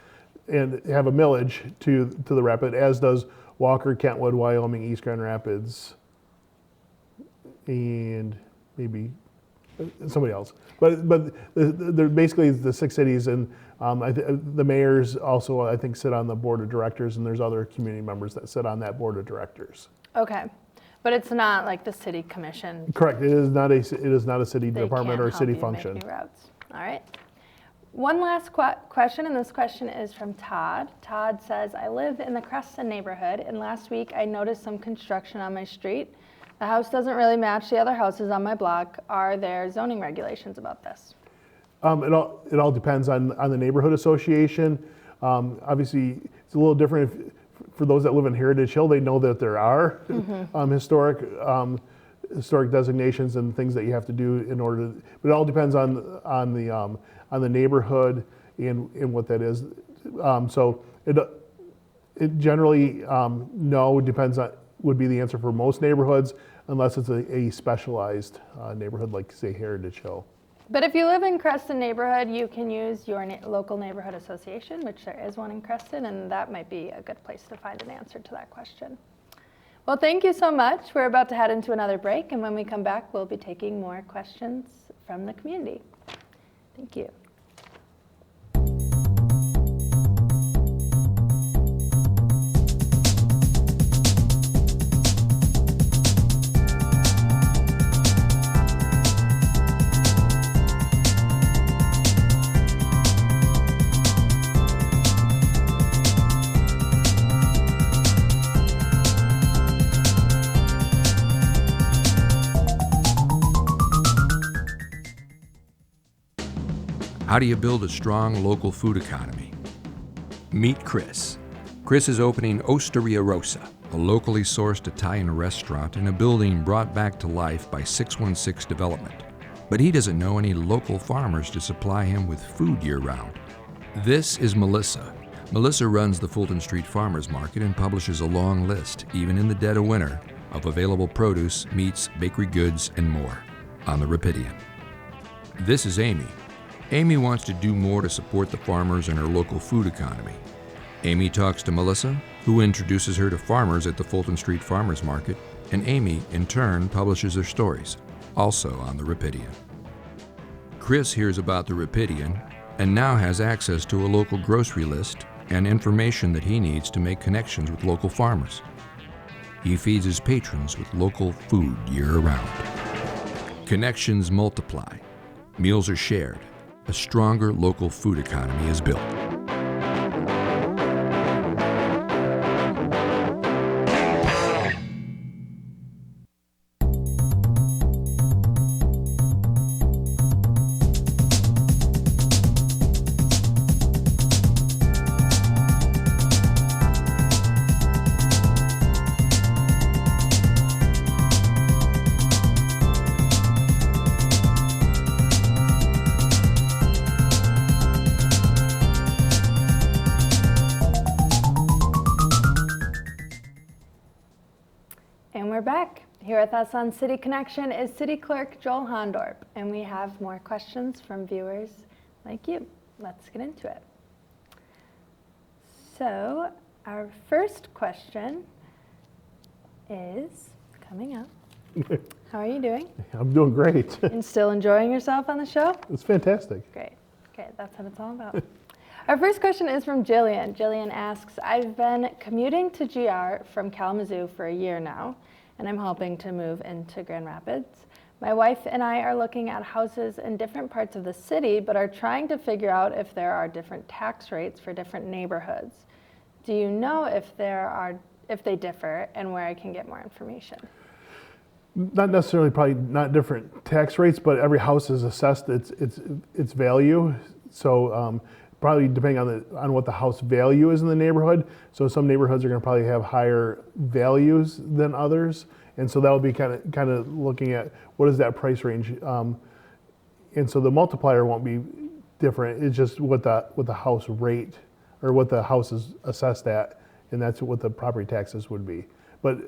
and have a millage to the Rapid, as does Walker, Kentwood, Wyoming, East Grand Rapids, and maybe somebody else. But they're basically the 6 cities, and the mayors also, I think, sit on the board of directors, and there's other community members that sit on that board of directors. Okay, but it's not like the city commission. Correct. It is not a city department or a city function. Make new routes. All right. One last question, and this question is from Todd. Todd says, I live in the Creston neighborhood, and last week I noticed some construction on my street. The house doesn't really match the other houses on my block. Are there zoning regulations about this? It all depends on the neighborhood association. Obviously, it's a little different for those that live in Heritage Hill. They know that there are historic designations and things that you have to do in order to, but it all depends on the neighborhood and what that is. So it generally no, depends on, would be the answer for most neighborhoods, unless it's a specialized neighborhood like, say, Heritage Hill. But if you live in Creston neighborhood, you can use your local neighborhood association, which there is one in Creston, and that might be a good place to find an answer to that question. Well, thank you so much. We're about to head into another break, and when we come back, we'll be taking more questions from the community. Thank you. How do you build a strong local food economy? Meet Chris. Chris is opening Osteria Rosa, a locally sourced Italian restaurant in a building brought back to life by 616 Development. but he doesn't know any local farmers to supply him with food year-round. This is Melissa. Melissa runs the Fulton Street Farmers Market and publishes a long list, even in the dead of winter, of available produce, meats, bakery goods, and more on the Rapidian. This is Amy. Amy wants to do more to support the farmers and her local food economy. Amy talks to Melissa, who introduces her to farmers at the Fulton Street Farmers Market, and Amy, in turn, publishes their stories, also on the Rapidian. Chris hears about the Rapidian and now has access to a local grocery list and information that he needs to make connections with local farmers. He feeds his patrons with local food year-round. Connections multiply. Meals are shared. A stronger local food economy is built. And we're back. Here with us on City Connection is City Clerk Joel Hondorp, and we have more questions from viewers like you. Let's get into it. So our first question is coming up. How are you doing? I'm doing great. And still enjoying yourself on the show? It's fantastic. Great. Okay, that's what it's all about. Our first question is from Jillian. Jillian asks, I've been commuting to GR from Kalamazoo for a year now, and I'm hoping to move into Grand Rapids. My wife and I are looking at houses in different parts of the city, but are trying to figure out if there are different tax rates for different neighborhoods. Do you know if they differ, and where I can get more information? Not necessarily, probably not different tax rates, but every house is assessed its value. So probably depending on what the house value is in the neighborhood. So some neighborhoods are going to probably have higher values than others, and so that will be kind of looking at what is that price range. And so the multiplier won't be different. It's just what the house rate or what the house is assessed at, and that's what the property taxes would be. But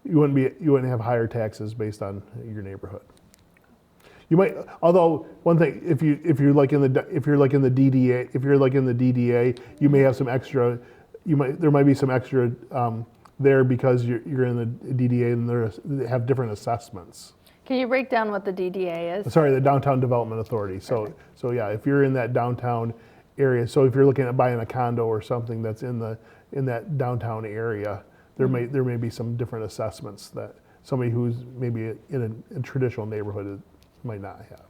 you wouldn't have higher taxes based on your neighborhood. You might, although one thing, if you're like in the DDA, you may have some extra. There might be some extra there because you're in the DDA and they have different assessments. Can you break down what the DDA is? Sorry, the Downtown Development Authority. So yeah, if you're in that downtown area, so if you're looking at buying a condo or something that's in that downtown area, there may be some different assessments that somebody who's maybe in a traditional neighborhood might not have.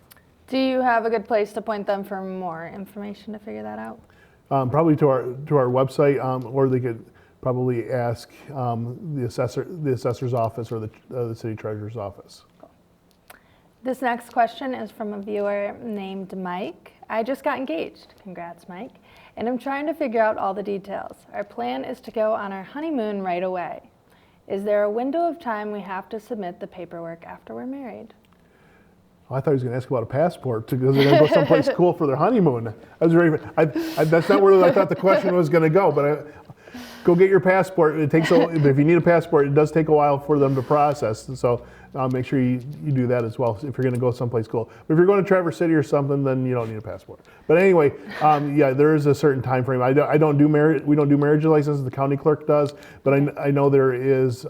Do you have a good place to point them for more information to figure that out? Probably to our website, or they could probably ask the assessor's office or the city treasurer's office. Cool. This next question is from a viewer named Mike. I just got engaged. Congrats, Mike. And I'm trying to figure out all the details. Our plan is to go on our honeymoon right away. Is there a window of time we have to submit the paperwork after we're married? Oh, I thought he was going to ask about a passport because they're going to go someplace cool for their honeymoon. I was ready. That's not where I thought the question was going to go. But go get your passport. It takes if you need a passport, it does take a while for them to process. So make sure you do that as well if you're going to go someplace cool. But if you're going to Traverse City or something, then you don't need a passport. But anyway, yeah, there is a certain time frame. We don't do marriage licenses. The county clerk does. But I know there is.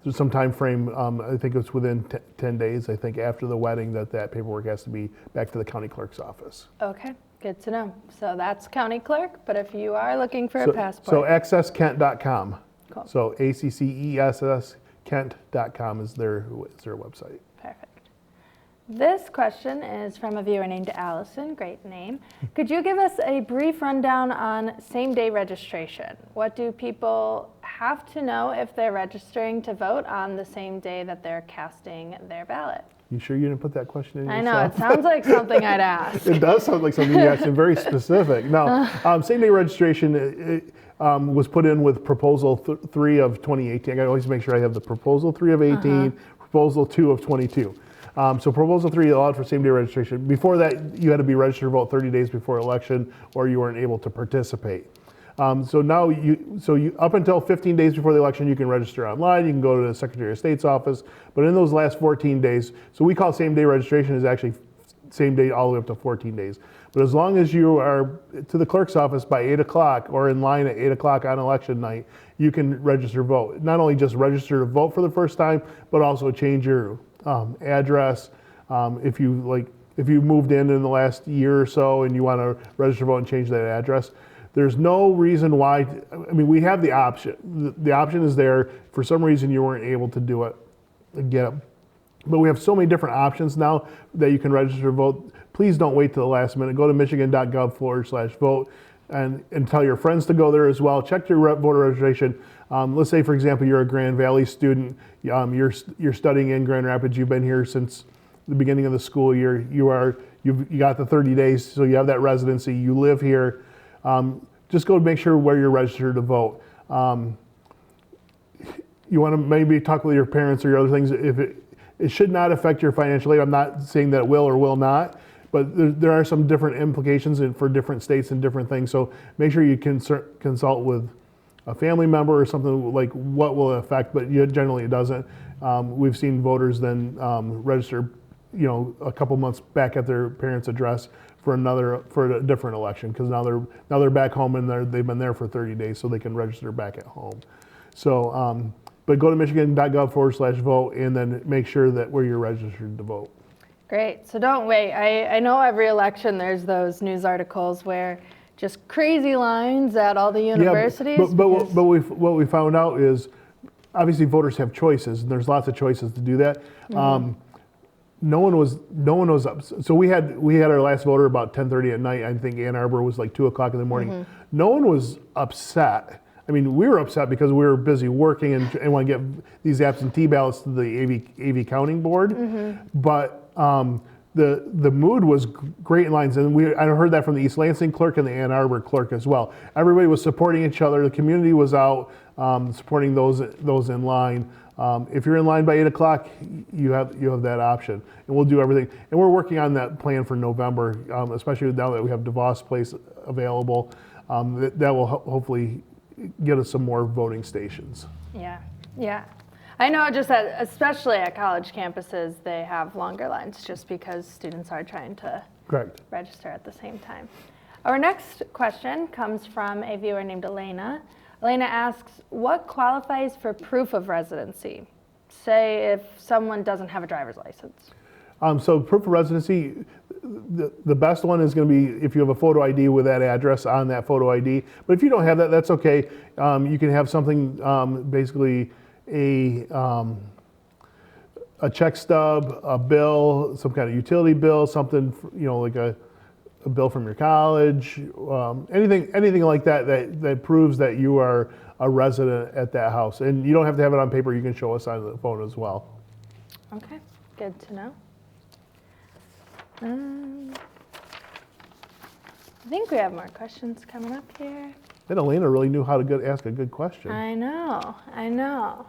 There's some time frame, I think it's within 10 days, I think, after the wedding that paperwork has to be back to the county clerk's office. Okay, good to know. So that's county clerk, but if you are looking for a passport. So accesskent.com. Cool. So ACCESS Kent.com is their website. Perfect. This question is from a viewer named Allison, great name. Could you give us a brief rundown on same-day registration? What do people have to know if they're registering to vote on the same day that they're casting their ballot? You sure you didn't put that question in yourself? I know, it sounds like something I'd ask. It does sound like something you asked, and very specific. No, same-day registration was put in with Proposal 3 of 2018. I always make sure I have the Proposal 3 of 18, Proposal 2 of 22. So proposal 3 allowed for same-day registration. Before that, you had to be registered to vote 30 days before election, or you weren't able to participate. So now, up until 15 days before the election, you can register online. You can go to the Secretary of State's office. But in those last 14 days, so we call same-day registration is actually same day all the way up to 14 days. But as long as you are to the clerk's office by 8 o'clock or in line at 8 o'clock on election night, you can register to vote. Not only just register to vote for the first time, but also change your address. If you moved in the last year or so and you want to register to vote and change that address, there's no reason why. I mean, we have the option. The option is there. For some reason, you weren't able to do it. Get it. But we have so many different options now that you can register to vote. Please don't wait till the last minute. Go to michigan.gov/vote and tell your friends to go there as well. Check your voter registration. Let's say, for example, you're a Grand Valley student. You're studying in Grand Rapids. You've been here since the beginning of the school year. You got the 30 days, so you have that residency. You live here. Just go make sure where you're registered to vote. You want to maybe talk with your parents or your other things. It should not affect your financial aid. I'm not saying that it will or will not, but there are some different implications for different states and different things. So make sure you consult with a family member or something like what will it affect, but generally it doesn't. We've seen voters then register, a couple months back at their parents' address for a different election, because now they're back home and they've been there for 30 days, so they can register back at home. So. But go to michigan.gov/vote and then make sure that where you're registered to vote. Great. So don't wait. I know every election there's those news articles where just crazy lines at all the universities. Yeah, but what we found out is obviously voters have choices, and there's lots of choices to do that. Mm-hmm. No one was up. So we had our last voter about 10:30 at night. I think Ann Arbor was like 2 o'clock in the morning. Mm-hmm. No one was upset. I mean, we were upset because we were busy working and want to get these absentee ballots to the AV counting board. Mm-hmm. But the mood was great in lines, and I heard that from the East Lansing clerk and the Ann Arbor clerk as well. Everybody was supporting each other. The community was out supporting those in line. If you're in line by 8 o'clock, you have that option, and we'll do everything. And we're working on that plan for November, especially now that we have DeVos Place available. That will hopefully get us some more voting stations. Yeah. I know just that, especially at college campuses, they have longer lines just because students are trying to register at the same time. Our next question comes from a viewer named Elena. Elena asks, what qualifies for proof of residency? Say if someone doesn't have a driver's license. So proof of residency, the best one is going to be if you have a photo ID with that address on that photo ID. But if you don't have that, that's okay. You can have something, basically a check stub, a bill, some kind of utility bill, something, like a bill from your college, anything like that proves that you are a resident at that house. And you don't have to have it on paper. You can show us on the phone as well. Okay, good to know. I think we have more questions coming up here. And Elena really knew how to ask a good question. I know.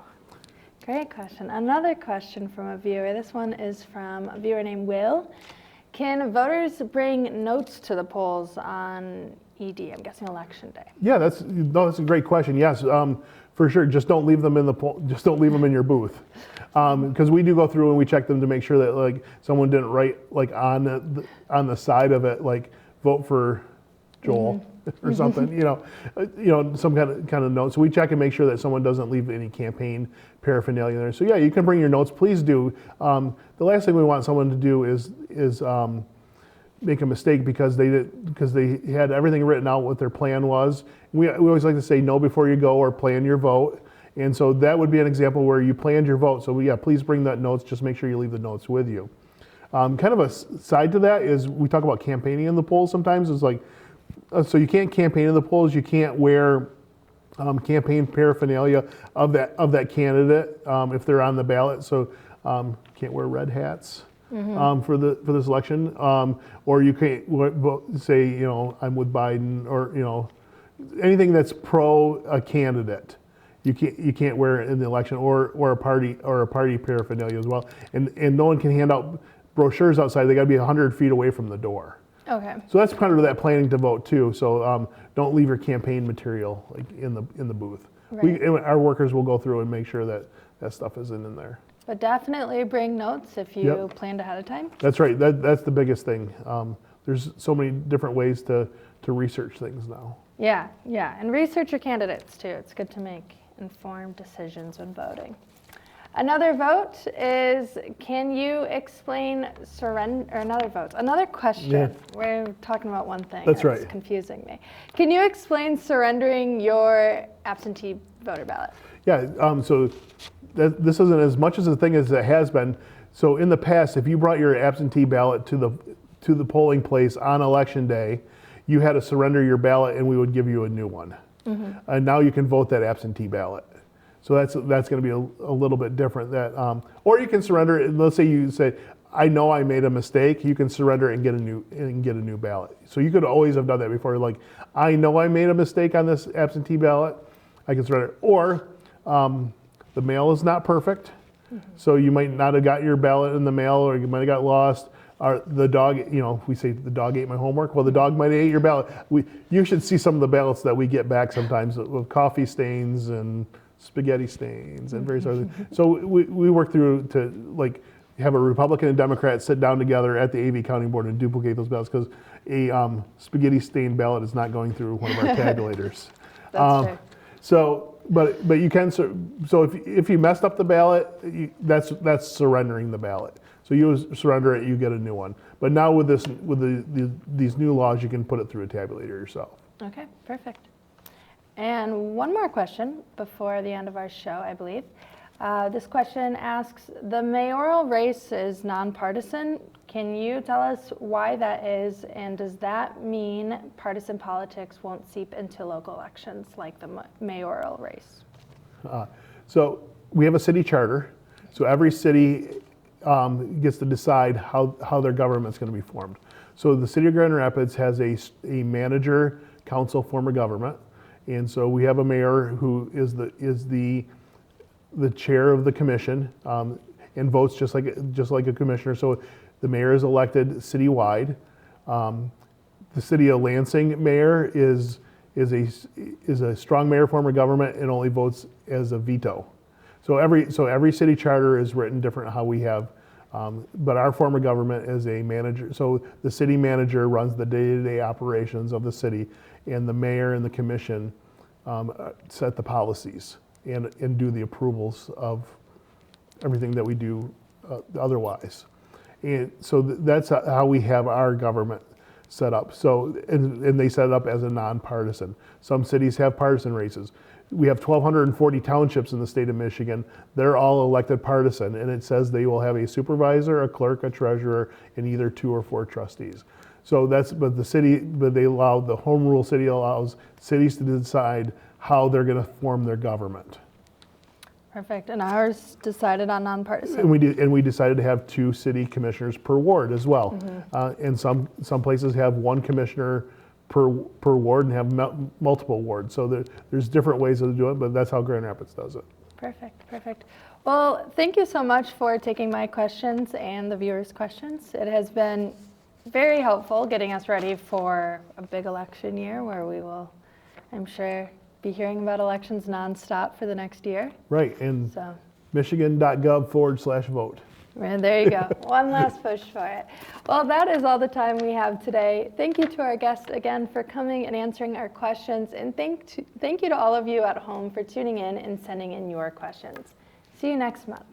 Great question. Another question from a viewer. This one is from a viewer named Will. Can voters bring notes to the polls on ED? I'm guessing election day. Yeah, that's a great question. Yes, for sure. Just don't leave them in the poll. Just don't leave them in your booth, because we do go through and we check them to make sure that someone didn't write on the side of it vote for Joel or something. Some kind of note. So we check and make sure that someone doesn't leave any campaign paraphernalia there. So yeah, you can bring your notes. Please do. The last thing we want someone to do is make a mistake because they had everything written out what their plan was. We always like to say no before you go or plan your vote. And so that would be an example where you planned your vote. So yeah, please bring that notes. Just make sure you leave the notes with you. Kind of a side to that is we talk about campaigning in the polls sometimes. It's so you can't campaign in the polls. You can't wear campaign paraphernalia of that candidate if they're on the ballot. So can't wear red hats. Mm-hmm. For this election, or you can't say I'm with Biden, or anything that's pro a candidate. You can't wear it in the election or a party paraphernalia as well. And no one can hand out brochures outside. They got to be 100 feet away from the door. Okay. So that's part of that planning to vote too. So don't leave your campaign material like in the booth. Right. Our workers will go through and make sure that stuff isn't in there. But definitely bring notes if you planned ahead of time. That's right. That's the biggest thing. There's so many different ways to research things now. Yeah, and research your candidates too. It's good to make informed decisions when voting. Another vote is, can you explain surrender, or another question. Yeah. We're talking about one thing. That's right. Confusing me. Can you explain surrendering your absentee voter ballot? Yeah, so this isn't as much as a thing as it has been. So in the past, if you brought your absentee ballot to the polling place on election day, you had to surrender your ballot and we would give you a new one. Mm-hmm. And now you can vote that absentee ballot. So that's going to be a little bit different. Or you can surrender it. Let's say you say, I know I made a mistake. You can surrender it and get a new ballot. So you could always have done that before. Like, I know I made a mistake on this absentee ballot. I can surrender. Or the mail is not perfect. Mm-hmm. So you might not have got your ballot in the mail, or you might have got lost. Or the dog, we say the dog ate my homework. Well, the dog might have ate your ballot. You should see some of the ballots that we get back sometimes with coffee stains and spaghetti stains and various other things. So we work through to like have a Republican and Democrat sit down together at the AV counting board and duplicate those ballots, because a spaghetti stained ballot is not going through one of our tabulators. That's true. So, but you can, so if you messed up the ballot, that's surrendering the ballot. So you surrender it, you get a new one. But now with these new laws, you can put it through a tabulator yourself. Okay, perfect. And one more question before the end of our show, I believe. This question asks, the mayoral race is nonpartisan. Can you tell us why that is, and does that mean partisan politics won't seep into local elections like the mayoral race? So we have a city charter. So every city gets to decide how their government's going to be formed. So the city of Grand Rapids has a manager, council form of government. And so we have a mayor who is the chair of the commission and votes just like a commissioner. So the mayor is elected citywide. The city of Lansing mayor is a strong mayor form of government and only votes as a veto. So every city charter is written different how we have, but our form of government is a manager. So the city manager runs the day-to-day operations of the city, and the mayor and the commission set the policies and do the approvals of everything that we do otherwise. And so that's how we have our government set up. So and they set it up as a nonpartisan. Some cities have partisan races. We have 1,240 townships in the state of Michigan. They're all elected partisan, and it says they will have a supervisor, a clerk, a treasurer, and either 2 or 4 trustees. So but the home rule city allows cities to decide how they're going to form their government. Perfect. And ours decided on nonpartisan. And we decided to have 2 city commissioners per ward as well. Mm-hmm. And some places have 1 commissioner per ward and have multiple wards. So there's different ways to do it, but that's how Grand Rapids does it. Perfect. Well, thank you so much for taking my questions and the viewers' questions. It has been very helpful getting us ready for a big election year where we will, I'm sure, be hearing about elections nonstop for the next year. Right, and so michigan.gov/vote. And there you go. One last push for it. Well, that is all the time we have today. Thank you to our guests again for coming and answering our questions. And thank you to all of you at home for tuning in and sending in your questions. See you next month.